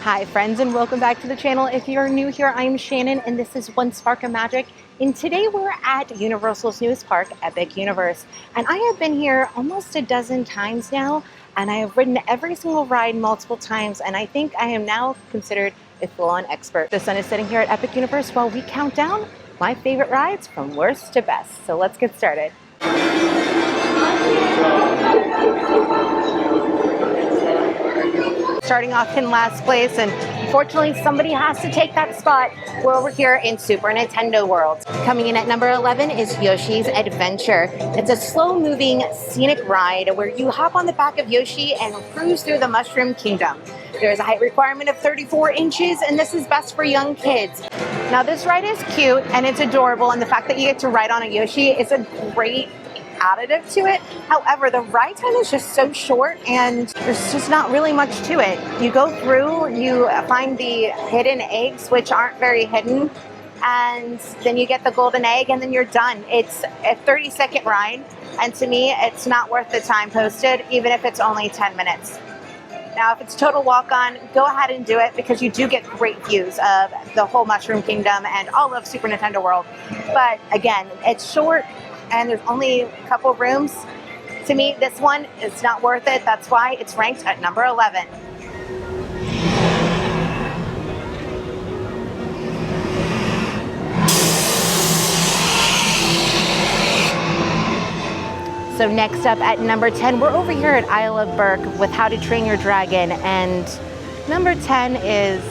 Hi friends, and welcome back to the channel. If you're new here, I'm Shannon and this is One Spark of Magic. And today we're at Universal's newest park, Epic Universe. And I have been here almost a dozen times now, and I have ridden every single ride multiple times, and I think I am now considered a full-on expert. The sun is setting here at Epic Universe while we count down my favorite rides from worst to best. So let's get started. Starting off in last place, and unfortunately somebody has to take that spot. We're over here in Super Nintendo World. Coming in at number 11 is Yoshi's Adventure. It's a slow-moving scenic ride where you hop on the back of Yoshi and cruise through the Mushroom Kingdom. There's a height requirement of 34 inches, and this is best for young kids. Now this ride is cute and it's adorable, and the fact that you get to ride on a Yoshi is a great additive to it. However, the ride time is just so short and there's just not really much to it. You go through, you find the hidden eggs, which aren't very hidden, and then you get the golden egg and then you're done. It's a 30-second ride, and to me it's not worth the time posted, even if it's only 10 minutes. Now, if it's total walk-on, go ahead and do it because you do get great views of the whole Mushroom Kingdom and all of Super Nintendo World. But again, it's short and there's only a couple rooms. To me, this one is not worth it. That's why it's ranked at number 11. So next up at number 10, we're over here at Isle of Berk with How to Train Your Dragon, and number 10 is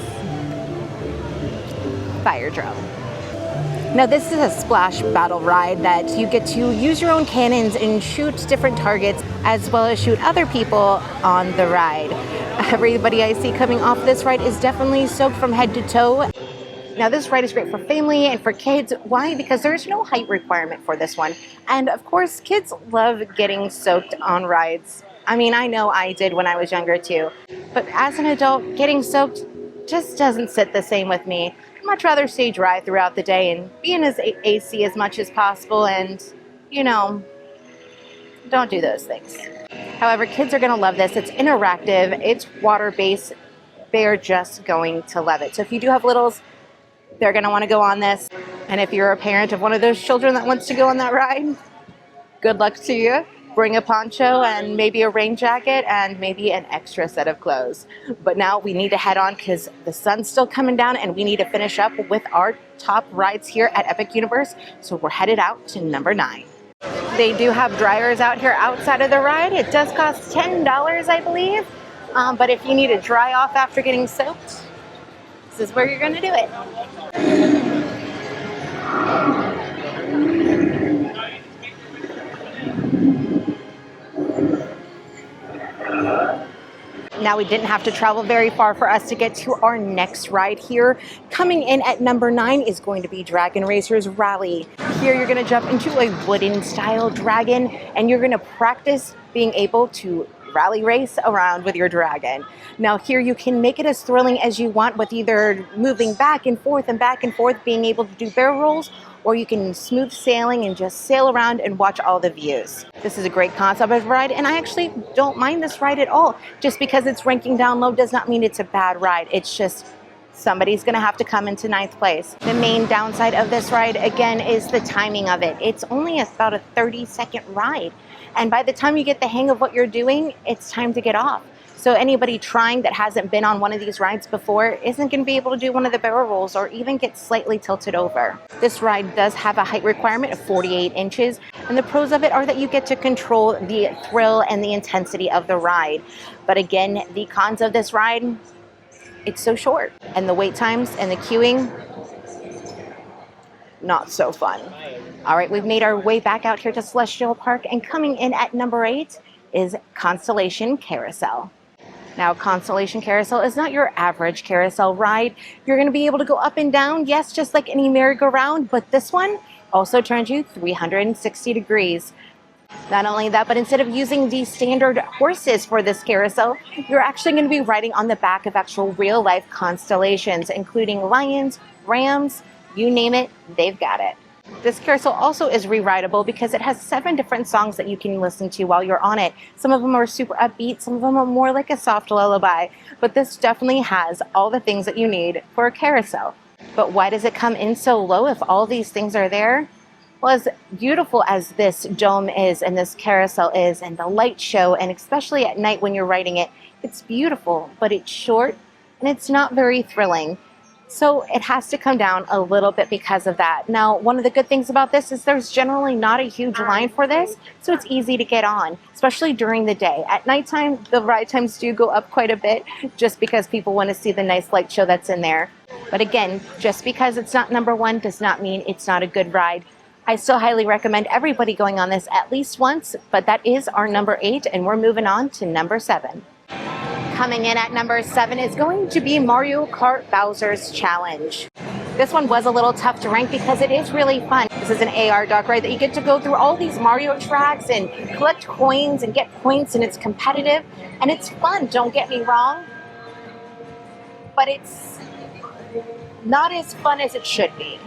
Fire Drill. Now this is a splash battle ride that you get to use your own cannons and shoot different targets, as well as shoot other people on the ride. Everybody I see coming off this ride is definitely soaked from head to toe. Now this ride is great for family and for kids. Why? Because there's no height requirement for this one. And of course, kids love getting soaked on rides. I mean, I know I did when I was younger too. But as an adult, getting soaked just doesn't sit the same with me. I'd much rather stay dry throughout the day and be in as AC as much as possible and, you know, don't do those things. However, kids are going to love this. It's interactive, it's water-based. They're just going to love it. So if you do have littles, they're going to want to go on this. And if you're a parent of one of those children that wants to go on that ride, good luck to you. Bring a poncho and maybe a rain jacket and maybe an extra set of clothes. But now we need to head on because the sun's still coming down and we need to finish up with our top rides here at Epic Universe. So we're headed out to number 9. They do have dryers out here outside of the ride. It does cost $10, I believe. But if you need to dry off after getting soaked, this is where you're going to do it. Now we didn't have to travel very far for us to get to our next ride here. Coming in at number 9 is going to be Dragon Racers Rally. Here you're going to jump into a wooden style dragon and you're going to practice being able to rally race around with your dragon. Now here you can make it as thrilling as you want with either moving back and forth, being able to do barrel rolls, or you can smooth sailing and just sail around and watch all the views. This is a great concept of ride, and I actually don't mind this ride at all. Just because it's ranking down low does not mean it's a bad ride. It's just somebody's gonna have to come into 9th place. The main downside of this ride, again, is the timing of it. It's only about a 30-second ride. And by the time you get the hang of what you're doing, it's time to get off. So anybody trying that hasn't been on one of these rides before isn't going to be able to do one of the barrel rolls or even get slightly tilted over. This ride does have a height requirement of 48 inches, and the pros of it are that you get to control the thrill and the intensity of the ride. But again, the cons of this ride, it's so short, and the wait times and the queuing, not so fun. All right, we've made our way back out here to Celestial Park, and coming in at number 8 is Constellation Carousel. Now, Constellation Carousel is not your average carousel ride. You're going to be able to go up and down, yes, just like any merry-go-round, but this one also turns you 360 degrees. Not only that, but instead of using the standard horses for this carousel, you're actually going to be riding on the back of actual real-life constellations, including lions, rams, you name it, they've got it. This carousel also is re-rideable because it has 7 different songs that you can listen to while you're on it. Some of them are super upbeat, some of them are more like a soft lullaby, but this definitely has all the things that you need for a carousel. But why does it come in so low if all these things are there? Well, as beautiful as this dome is and this carousel is and the light show, and especially at night when you're riding it, it's beautiful, but it's short and it's not very thrilling. So it has to come down a little bit because of that. Now, one of the good things about this is there's generally not a huge line for this, so it's easy to get on, especially during the day. At nighttime, the ride times do go up quite a bit just because people want to see the nice light show that's in there. But again, just because it's not number 1 does not mean it's not a good ride. I still highly recommend everybody going on this at least once, but that is our number 8, and we're moving on to number 7. Coming in at number 7 is going to be Mario Kart Bowser's Challenge. This one was a little tough to rank because it is really fun. This is an AR dog ride that you get to go through all these Mario tracks and collect coins and get points, and it's competitive and it's fun, don't get me wrong, but it's not as fun as it should be.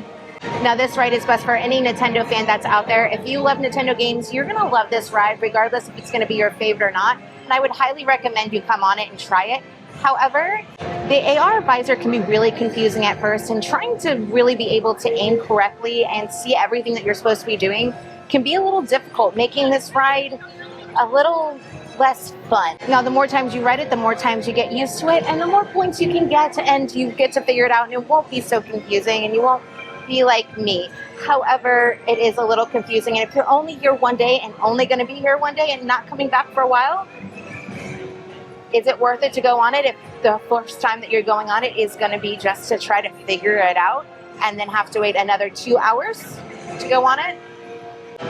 Now, this ride is best for any Nintendo fan that's out there. If you love Nintendo games, you're gonna love this ride regardless if it's gonna be your favorite or not. And I would highly recommend you come on it and try it. However, the AR visor can be really confusing at first, and trying to really be able to aim correctly and see everything that you're supposed to be doing can be a little difficult, making this ride a little less fun. Now, the more times you ride it, the more times you get used to it, and the more points you can get, and you get to figure it out, and it won't be so confusing, and you won't be like me. However, it is a little confusing, and if you're only here one day and only going to be here one day and not coming back for a while, is it worth it to go on it if the first time that you're going on it is going to be just to try to figure it out and then have to wait another 2 hours to go on it?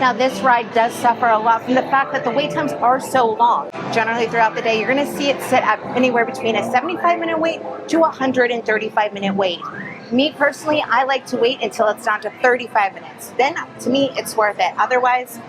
Now, this ride does suffer a lot from the fact that the wait times are so long. Generally throughout the day, you're going to see it sit at anywhere between a 75-minute wait to a 135-minute wait. Me personally, I like to wait until it's down to 35 minutes. Then, to me, it's worth it. Otherwise,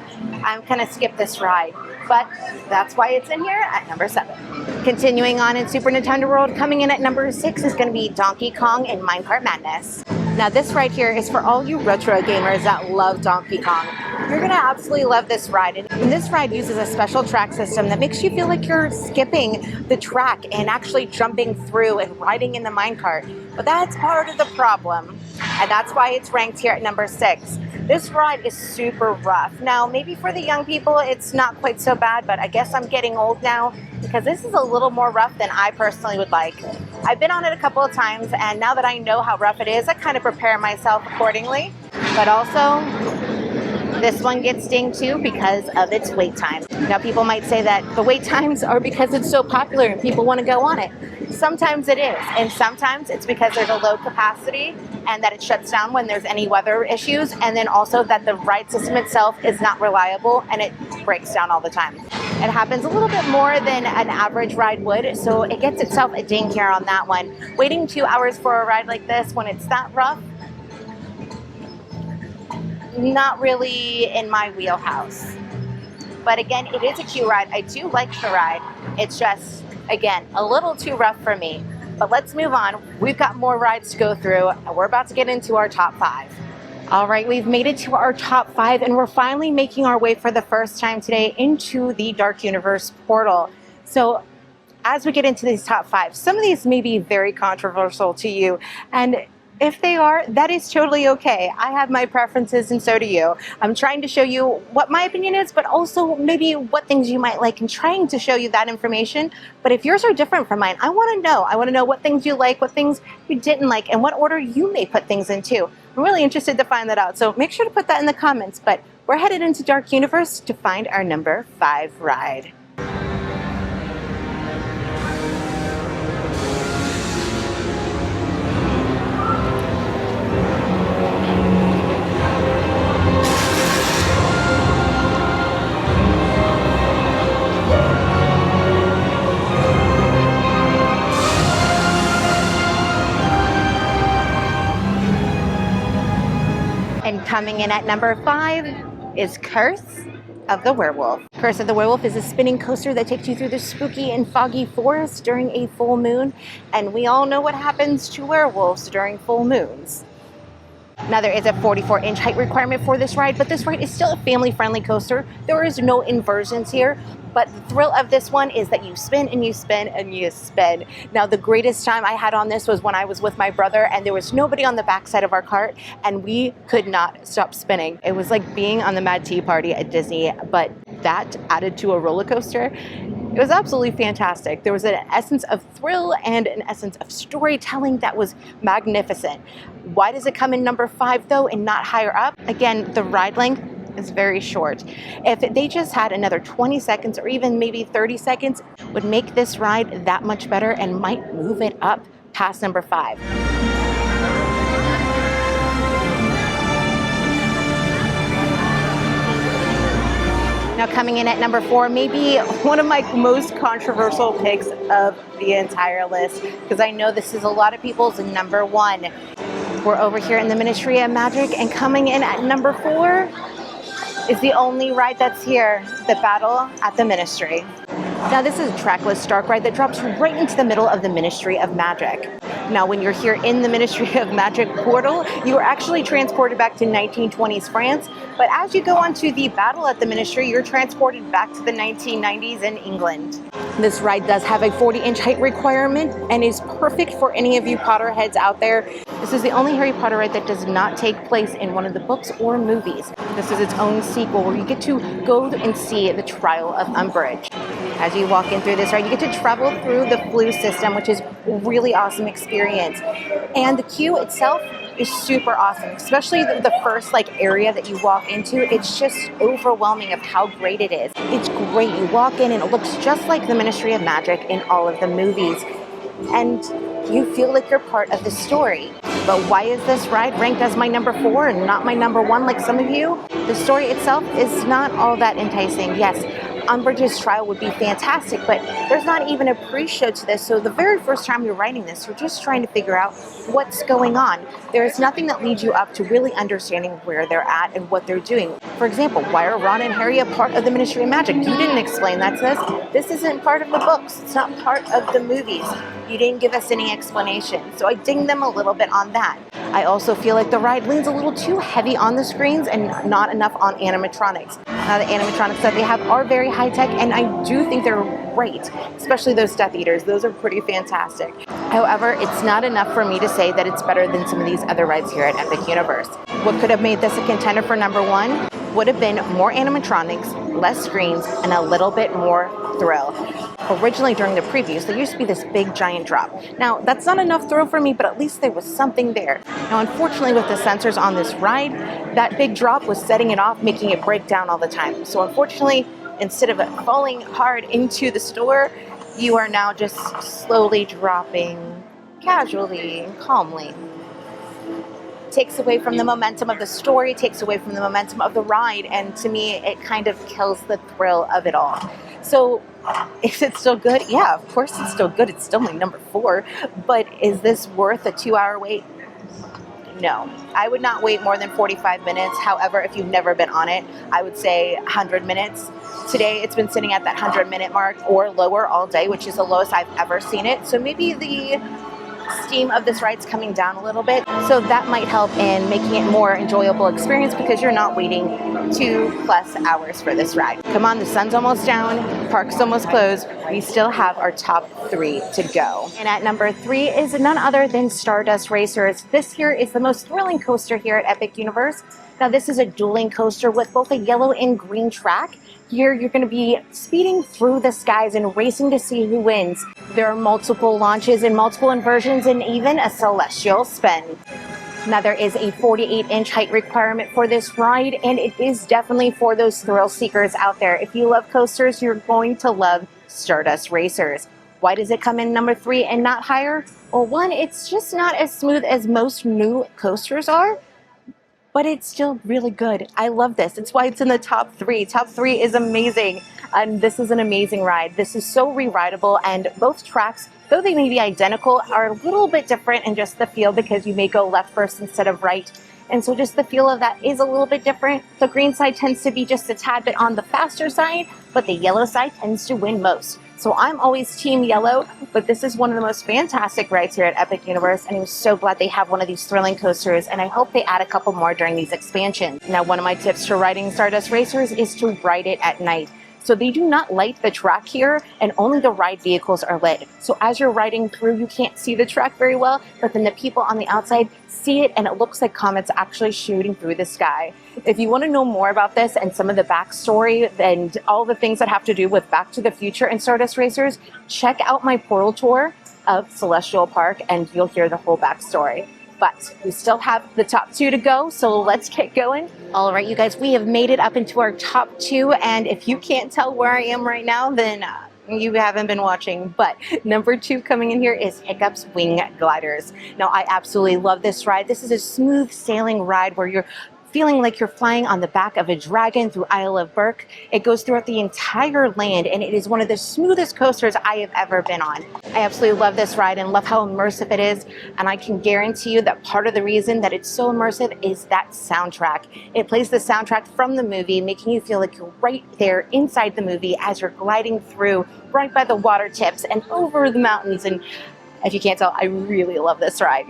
I'm going to skip this ride. But that's why it's in here at number 7. Continuing on in Super Nintendo World, coming in at number 6 is going to be Donkey Kong and Minecart Madness. Now, this right here is for all you retro gamers that love Donkey Kong. You're going to absolutely love this ride. And this ride uses a special track system that makes you feel like you're skipping the track and actually jumping through and riding in the minecart. But that's part of the problem, and that's why it's ranked here at number 6. This ride is super rough. Now, maybe for the young people, it's not quite so bad, but I guess I'm getting old now because this is a little more rough than I personally would like. I've been on it a couple of times, and now that I know how rough it is, I kind of prepare myself accordingly. But also, this one gets dinged too because of its wait time. Now, people might say that the wait times are because it's so popular and people want to go on it. Sometimes it is, and sometimes it's because there's a low capacity and that it shuts down when there's any weather issues, and then also that the ride system itself is not reliable and it breaks down all the time. It happens a little bit more than an average ride would, so it gets itself a ding here on that one. Waiting 2 hours for a ride like this when it's that rough, not really in my wheelhouse. But again, it is a cute ride. I do like the ride. It's just, again, a little too rough for me. But let's move on. We've got more rides to go through, and we're about to get into our top 5. All right, we've made it to our top 5, and we're finally making our way for the first time today into the Dark Universe portal. So as we get into these top 5, some of these may be very controversial to you, and if they are, that is totally okay. I have my preferences, and so do you. I'm trying to show you what my opinion is, but also maybe what things you might like, and trying to show you that information. But if yours are different from mine, I want to know. I want to know what things you like, what things you didn't like, and what order you may put things into. I'm really interested to find that out, so make sure to put that in the comments. But we're headed into Dark Universe to find our number 5 ride. And coming in at number 5 is Curse of the Werewolf. Curse of the Werewolf is a spinning coaster that takes you through the spooky and foggy forest during a full moon. And we all know what happens to werewolves during full moons. Now there is a 44-inch height requirement for this ride, but this ride is still a family-friendly coaster. There is no inversions here, but the thrill of this one is that you spin and you spin and you spin. Now the greatest time I had on this was when I was with my brother and there was nobody on the backside of our cart and we could not stop spinning. It was like being on the Mad Tea Party at Disney, but that added to a roller coaster. It was absolutely fantastic. There was an essence of thrill and an essence of storytelling that was magnificent. Why does it come in number 5 though and not higher up? Again, the ride length is very short. If they just had another 20 seconds or even maybe 30 seconds, would make this ride that much better and might move it up past number 5. Now coming in at number 4, maybe one of my most controversial picks of the entire list, because I know this is a lot of people's number 1. We're over here in the Ministry of Magic, and coming in at number 4 is the only ride that's here, the Battle at the Ministry. Now this is a trackless dark ride that drops right into the middle of the Ministry of Magic. Now when you're here in the Ministry of Magic portal, you are actually transported back to 1920s France, but as you go on to the Battle at the Ministry, you're transported back to the 1990s in England. This ride does have a 40-inch height requirement and is perfect for any of you Potterheads out there. This is the only Harry Potter ride that does not take place in one of the books or movies. This is its own sequel where you get to go and see the Trial of Umbridge. As you walk in through this ride, you get to travel through the Floo system, which is a really awesome experience. And the queue itself is super awesome, especially the first area that you walk into. It's just overwhelming of how great it is. It's great. You walk in and it looks just like the Ministry of Magic in all of the movies. And you feel like you're part of the story. But why is this ride ranked as my number 4 and not my number 1 like some of you? The story itself is not all that enticing. Yes, Umbridge's trial would be fantastic, but there's not even a pre-show to this, so the very first time you're writing this, you're just trying to figure out what's going on. There is nothing that leads you up to really understanding where they're at and what they're doing. For example, why are Ron and Harry a part of the Ministry of Magic? You didn't explain that to us. This isn't part of the books. It's not part of the movies. You didn't give us any explanation, so I ding them a little bit on that. I also feel like the ride leans a little too heavy on the screens and not enough on animatronics. Now the animatronics that they have are very high tech and I do think they're great, especially those Death Eaters. Those are pretty fantastic. However, it's not enough for me to say that it's better than some of these other rides here at Epic Universe. What could have made this a contender for number 1 would have been more animatronics, less screens, and a little bit more thrill. Originally during the previews, there used to be this big giant drop. Now that's not enough thrill for me, but at least there was something there. Now unfortunately with the sensors on this ride, that big drop was setting it off, making it break down all the time. So unfortunately, instead of it falling hard into the store, you are now just slowly dropping casually and calmly. Takes away from the momentum of the story, takes away from the momentum of the ride, and to me it kind of kills the thrill of it all. So is it still good? Yeah, of course it's still good. It's still my number 4, but is this worth a 2-hour wait? No, I would not wait more than 45 minutes. However, if you've never been on it, I would say 100 minutes. Today it's been sitting at that 100-minute mark or lower all day, which is the lowest I've ever seen it. So maybe the steam of this ride's coming down a little bit, so that might help in making it more enjoyable experience because you're not waiting 2+ hours for this ride. Come on, the sun's almost down, park's almost closed, we still have our top 3 to go. And at number 3 is none other than Stardust Racers. This here is the most thrilling coaster here at Epic Universe. Now this is a dueling coaster with both a yellow and green track. Here you're going to be speeding through the skies and racing to see who wins. There are multiple launches and multiple inversions and even a celestial spin. Now there is a 48-inch height requirement for this ride, and it is definitely for those thrill seekers out there. If you love coasters, you're going to love Stardust Racers. Why does it come in number 3 and not higher? Well, 1, it's just not as smooth as most new coasters are, but it's still really good. I love this. It's why it's in the top 3. Top 3 is amazing. And this is an amazing ride. This is so re-rideable, and both tracks, though they may be identical, are a little bit different in just the feel because you may go left first instead of right. And so just the feel of that is a little bit different. The green side tends to be just a tad bit on the faster side, but the yellow side tends to win most. So I'm always team yellow, but this is one of the most fantastic rides here at Epic Universe, and I'm so glad they have one of these thrilling coasters, and I hope they add a couple more during these expansions. Now, one of my tips for riding Stardust Racers is to ride it at night. So they do not light the track here, and only the ride vehicles are lit. So as you're riding through, you can't see the track very well, but then the people on the outside see it, and it looks like comets actually shooting through the sky. If you want to know more about this and some of the backstory and all the things that have to do with Back to the Future and Stardust Racers, check out my portal tour of Celestial Park, and you'll hear the whole backstory. But we still have the top 2 to go, so let's get going. All right, you guys, we have made it up into our top 2, and if you can't tell where I am right now, then you haven't been watching. But number 2 coming in here is Hiccup's Wing Gliders. Now, I absolutely love this ride. This is a smooth sailing ride where you're feeling like you're flying on the back of a dragon through Isle of Berk. It goes throughout the entire land, and it is one of the smoothest coasters I have ever been on. I absolutely love this ride and love how immersive it is, and I can guarantee you that part of the reason that it's so immersive is that soundtrack. It plays the soundtrack from the movie, making you feel like you're right there inside the movie as you're gliding through right by the water tips and over the mountains. And if you can't tell, I really love this ride.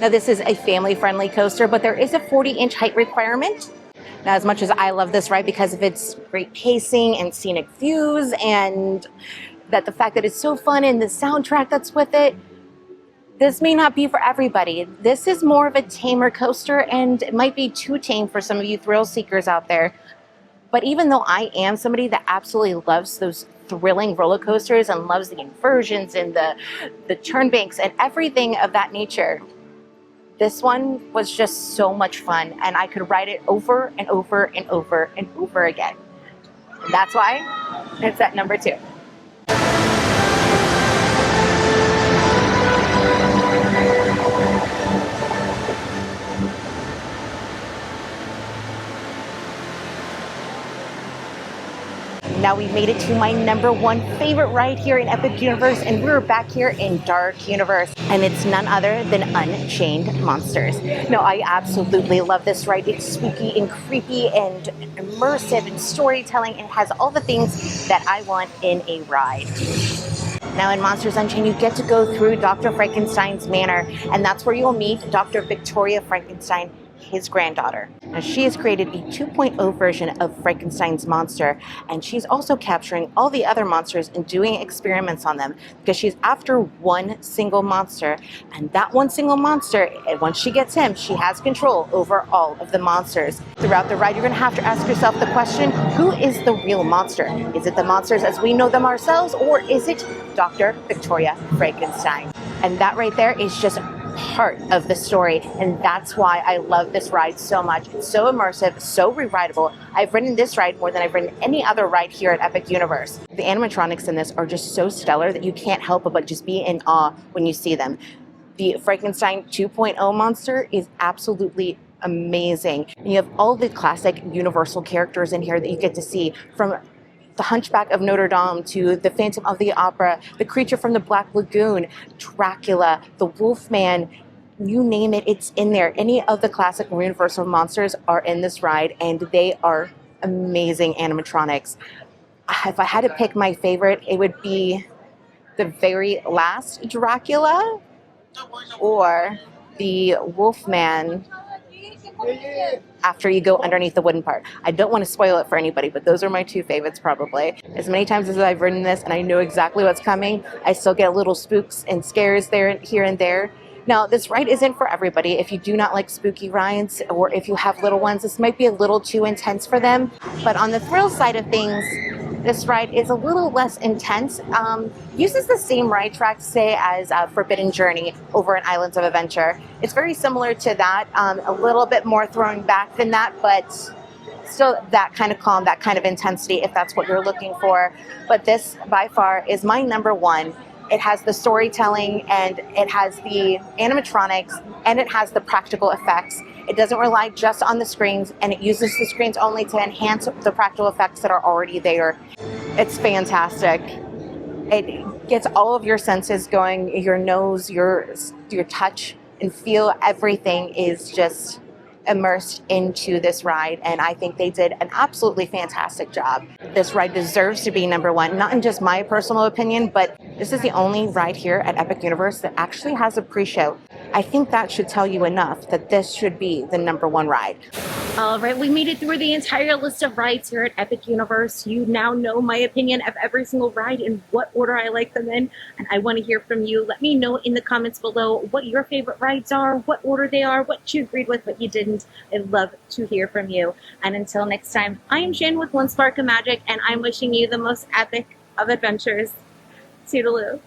Now, this is a family-friendly coaster, but there is a 40-inch height requirement. Now, as much as I love this ride because of its great pacing and scenic views, and that the fact that it's so fun and the soundtrack that's with it, this may not be for everybody. This is more of a tamer coaster, and it might be too tame for some of you thrill seekers out there. But even though I am somebody that absolutely loves those thrilling roller coasters and loves the inversions and the turn banks and everything of that nature, this one was just so much fun, and I could ride it over and over and over and over again. And that's why it's at number 2. Now we've made it to my number 1 favorite ride here in Epic Universe, and we're back here in Dark Universe, and it's none other than Unchained Monsters. Now, I absolutely love this ride. It's spooky and creepy and immersive and storytelling, and has all the things that I want in a ride. Now, in Monsters Unchained, you get to go through Dr. Frankenstein's manor, and that's where you'll meet Dr. Victoria Frankenstein, his granddaughter. Now, she has created a 2.0 version of Frankenstein's monster, and she's also capturing all the other monsters and doing experiments on them, because she's after one single monster, and that one single monster, once she gets him, she has control over all of the monsters. Throughout the ride, you're going to have to ask yourself the question, who is the real monster? Is it the monsters as we know them ourselves, or is it Dr. Victoria Frankenstein? And that right there is just part of the story, and that's why I love this ride so much. It's so immersive, so re-rideable. I've ridden this ride more than I've ridden any other ride here at Epic Universe. The animatronics in this are just so stellar that you can't help but just be in awe when you see them. The Frankenstein 2.0 monster is absolutely amazing. And you have all the classic Universal characters in here that you get to see, from the Hunchback of Notre Dame to the Phantom of the Opera, the creature from the Black Lagoon, Dracula, the Wolfman, you name it, it's in there. Any of the classic Universal monsters are in this ride, and they are amazing animatronics. If I had to pick my favorite, it would be the very last Dracula or the Wolfman after you go underneath the wooden part. I don't want to spoil it for anybody, but those are my 2 favorites probably. As many times as I've ridden this and I know exactly what's coming, I still get little spooks and scares there, here and there. Now, this ride isn't for everybody. If you do not like spooky rides, or if you have little ones, this might be a little too intense for them. But on the thrill side of things, this ride is a little less intense. Uses the same ride track, say, as Forbidden Journey over in Islands of Adventure. It's very similar to that, a little bit more throwing back than that, but still that kind of calm, that kind of intensity if that's what you're looking for. But this, by far, is my number 1. It has the storytelling, and it has the animatronics, and it has the practical effects. It doesn't rely just on the screens, and it uses the screens only to enhance the practical effects that are already there. It's fantastic. It gets all of your senses going, your nose, your touch and feel, everything is just immersed into this ride, and I think they did an absolutely fantastic job. This ride deserves to be number one, not in just my personal opinion, but this is the only ride here at Epic Universe that actually has a pre-show. I think that should tell you enough that this should be the number one ride. All right, we made it through the entire list of rides here at Epic Universe. You now know my opinion of every single ride and what order I like them in, and I want to hear from you. Let me know in the comments below what your favorite rides are, what order they are, what you agreed with, what you didn't. I'd love to hear from you. And until next time, I am Jen with One Spark of Magic, and I'm wishing you the most epic of adventures. Toodaloo.